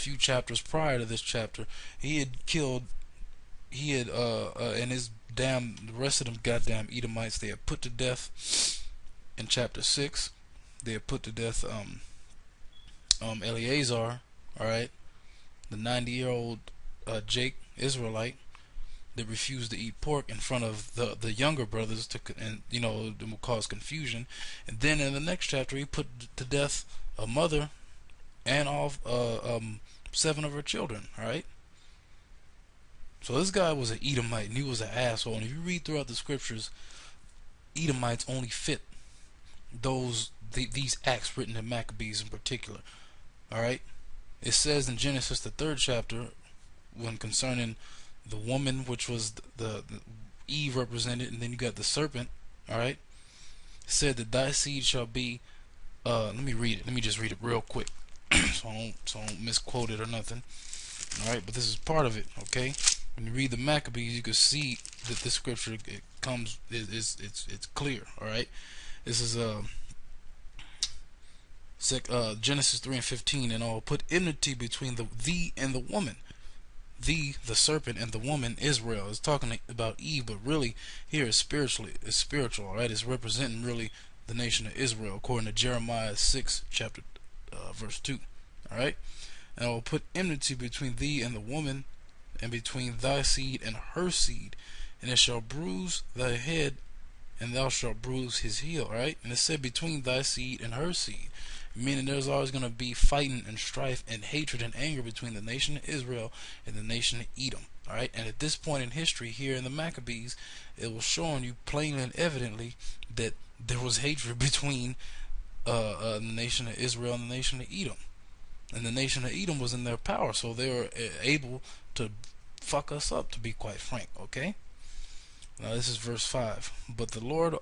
few chapters prior to this chapter, he had killed, and his the rest of them goddamn Edomites, they had put to death in chapter 6. They had put to death Eleazar, alright, the 90-year-old Jake Israelite that refused to eat pork in front of the younger brothers and it will cause confusion. And then in the next chapter, he put to death a mother and all 7 of her children. All right. So this guy was an Edomite, and he was an asshole. And if you read throughout the scriptures, Edomites only fit these acts written in Maccabees in particular. All right. It says in Genesis, the 3rd chapter, when concerning the woman, which was the Eve represented, and then you got the serpent. All right. It said that thy seed shall be. Let me read it. Let me just read it real quick, so I don't misquote it or nothing. All right, but this is part of it. Okay. When you read the Maccabees, you can see that this scripture it's clear. All right. This is Genesis 3:15, and I'll put enmity between thee and the woman. The serpent, and the woman Israel. Is talking about Eve, but really here is spiritual. All right. It's representing really the nation of Israel, according to Jeremiah 6 chapter verse 2. All right. And I will put enmity between thee and the woman, and between thy seed and her seed, and it shall bruise thy head, and thou shalt bruise his heel. All right. And it said between thy seed and her seed, meaning there's always going to be fighting and strife and hatred and anger between the nation of Israel and the nation of Edom. Alright, and at this point in history here in the Maccabees, it was showing you plainly and evidently that there was hatred between the nation of Israel and the nation of Edom. And the nation of Edom was in their power, so they were able to fuck us up, to be quite frank. Okay? Now this is verse 5. But the Lord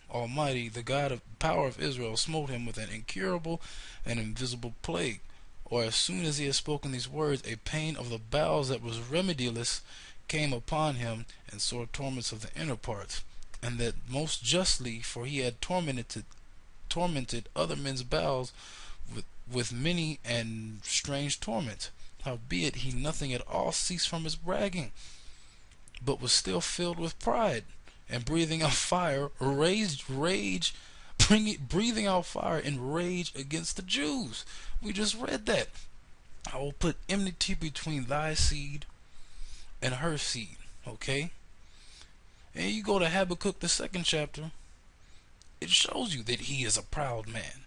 Almighty, the God of power of Israel, smote him with an incurable and invisible plague. Or as soon as he had spoken these words, a pain of the bowels that was remediless came upon him, and sore torments of the inner parts, and that most justly, for he had tormented other men's bowels with many and strange torments. Howbeit he nothing at all ceased from his bragging, but was still filled with pride, and breathing out fire breathing out fire in rage against the Jews. We just read that. I will put enmity between thy seed and her seed. Okay. And you go to Habakkuk, the 2nd chapter, it shows you that he is a proud man.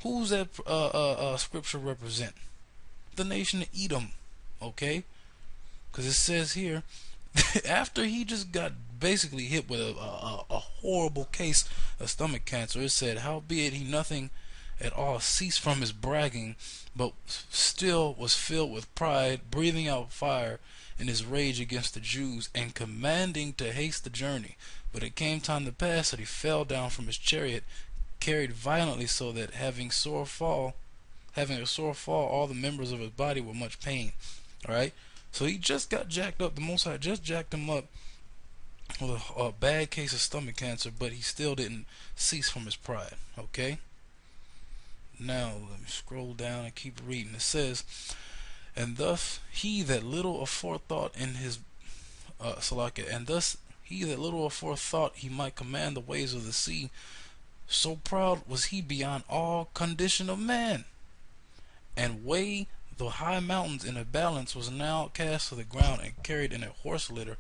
Who's that scripture represent? The nation of Edom. Okay. Because it says here, after he just got basically hit with a horrible case of stomach cancer, it said, howbeit he nothing at all ceased from his bragging, but still was filled with pride, breathing out fire in his rage against the Jews, and commanding to haste the journey. But it came time to pass that he fell down from his chariot, carried violently, so that having a sore fall, all the members of his body were much pain. Alright? So he just got jacked up. The Most High just jacked him up with a bad case of stomach cancer, but he still didn't cease from his pride. Okay? Now, let me scroll down and keep reading. It says, and thus he that little aforethought in his and thus he that little aforethought he might command the waves of the sea, so proud was he beyond all condition of man, and weigh the high mountains in a balance, was now cast to the ground and carried in a horse litter,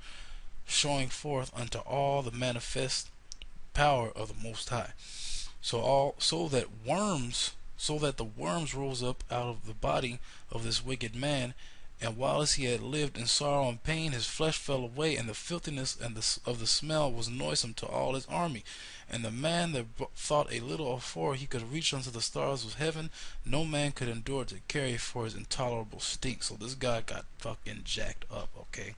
showing forth unto all the manifest power of the Most High. So that the worms rose up out of the body of this wicked man, and whilst he had lived in sorrow and pain, his flesh fell away, and the filthiness of the smell was noisome to all his army. And the man that thought a little afore he could reach unto the stars of heaven, no man could endure to carry for his intolerable stink. So this guy got fucking jacked up. Okay,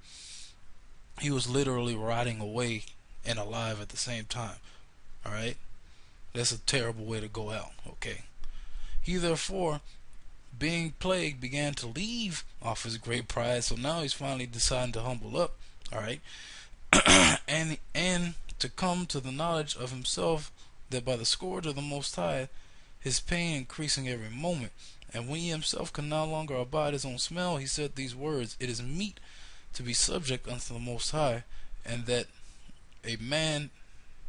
he was literally rotting away and alive at the same time. Alright, that's a terrible way to go out. Okay, he therefore, being plagued, began to leave off his great pride. So now he's finally deciding to humble up. Alright, and to come to the knowledge of himself, that by the scourge of the Most High, his pain increasing every moment, And when he himself could no longer abide his own smell, he said these words, It is meet to be subject unto the Most High, and that a man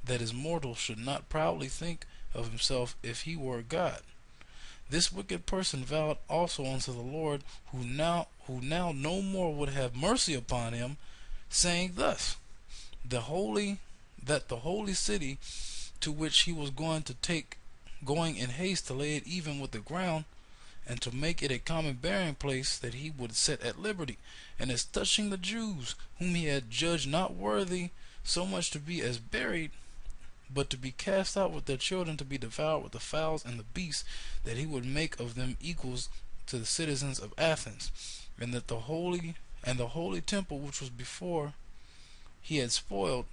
that is mortal should not proudly think of himself if he were God. This wicked person vowed also unto the Lord, who now no more would have mercy upon him, saying thus, that the holy city to which he was going in haste to lay it even with the ground, and to make it a common burying place, that he would set at liberty. And as touching the Jews, whom he had judged not worthy so much to be as buried, but to be cast out with their children, to be devoured with the fowls and the beasts, that he would make of them equals to the citizens of Athens, and that the holy temple which was before he had spoiled,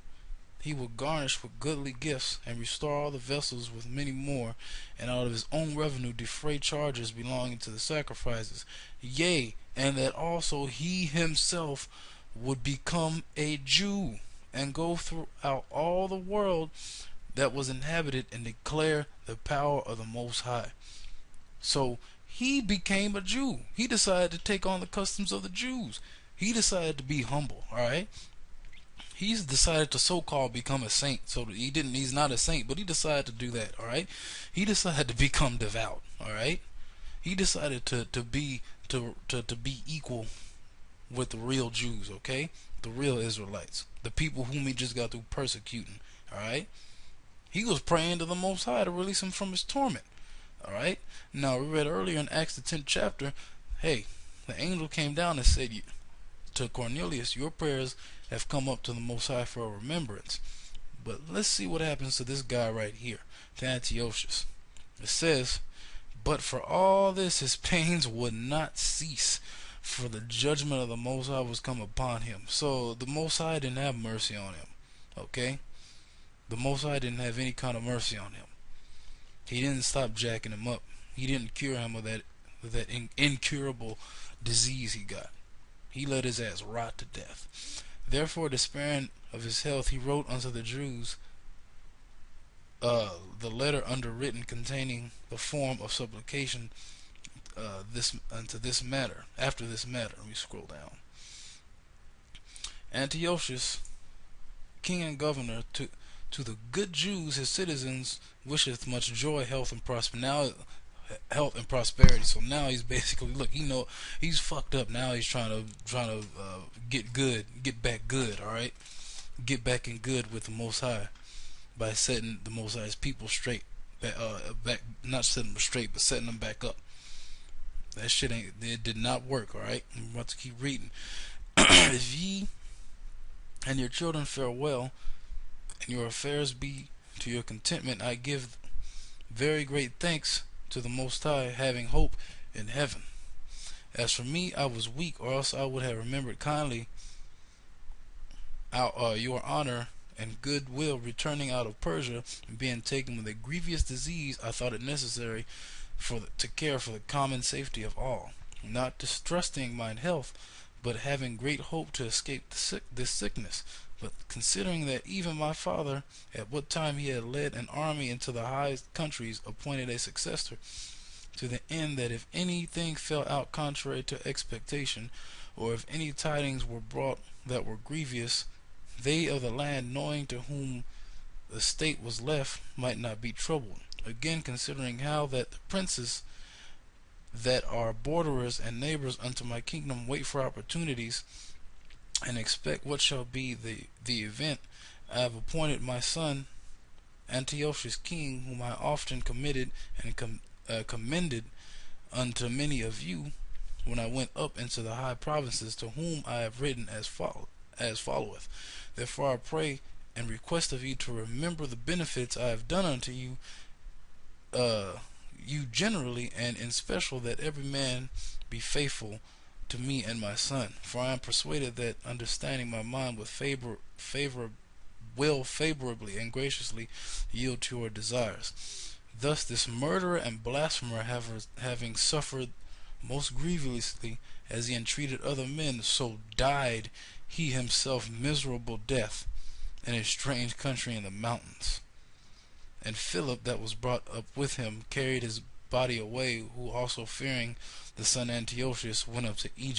he would garnish with goodly gifts, and restore all the vessels with many more, and out of his own revenue defray charges belonging to the sacrifices. Yea, and that also he himself would become a Jew, and go throughout all the world that was inhabited, and declare the power of the Most High. So he became a Jew. He decided to take on the customs of the Jews. He decided to be humble. Alright, he's decided to so-called become a saint. So he's not a saint, but he decided to do that. Alright, he decided to become devout. Alright, he decided to be equal with the real Jews. Okay, the real Israelites, the people whom he just got through persecuting. Alright, he was praying to the Most High to release him from his torment. Alright, now we read earlier in Acts the 10th chapter, hey, the angel came down and said to Cornelius, your prayers have come up to the Most High for a remembrance. But let's see what happens to this guy right here, to Antiochus. It says, but for all this his pains would not cease, for the judgment of the Most High was come upon him. So the Most High didn't have mercy on him. Okay, the Most High didn't have any kind of mercy on him. He didn't stop jacking him up. He didn't cure him of that incurable disease he got. He let his ass rot to death. Therefore, despairing of his health, he wrote unto the Jews the letter underwritten, containing the form of supplication after this matter. Let me scroll down. Antiochus, king and governor, to the good Jews, his citizens, wisheth much joy, health, and prosperity. So now he's basically, look, he's fucked up. Now he's trying to get back good. All right, get back in good with the Most High by setting the Most High's people straight. Back, not setting them straight, but setting them back up. That shit it did not work. All right, I'm about to keep reading. If ye and your children fare well, and your affairs be to your contentment, I give very great thanks to the Most High, having hope in heaven. As for me, I was weak, or else I would have remembered kindly your honor and good will, returning out of Persia, and being taken with a grievous disease. I thought it necessary to care for the common safety of all, not distrusting mine health, but having great hope to escape this sickness. But considering that even my father, at what time he had led an army into the high countries, appointed a successor, to the end that if anything fell out contrary to expectation, or if any tidings were brought that were grievous, they of the land, knowing to whom the state was left, might not be troubled. Again, considering how that the princes that are borderers and neighbors unto my kingdom wait for opportunities, and expect what shall be the event, I have appointed my son Antiochus king, whom I often committed and commended unto many of you, when I went up into the high provinces, to whom I have written as followeth. Therefore I pray and request of you to remember the benefits I have done unto you, you generally, and in special, that every man be faithful to me and my son. For I am persuaded that, understanding my mind with will favorably and graciously yield to your desires. Thus this murderer and blasphemer, having suffered most grievously as he entreated other men, so died he himself miserable death in a strange country in the mountains. And Philip, that was brought up with him, carried his body away, who also fearing the son Antiochus went up to Egypt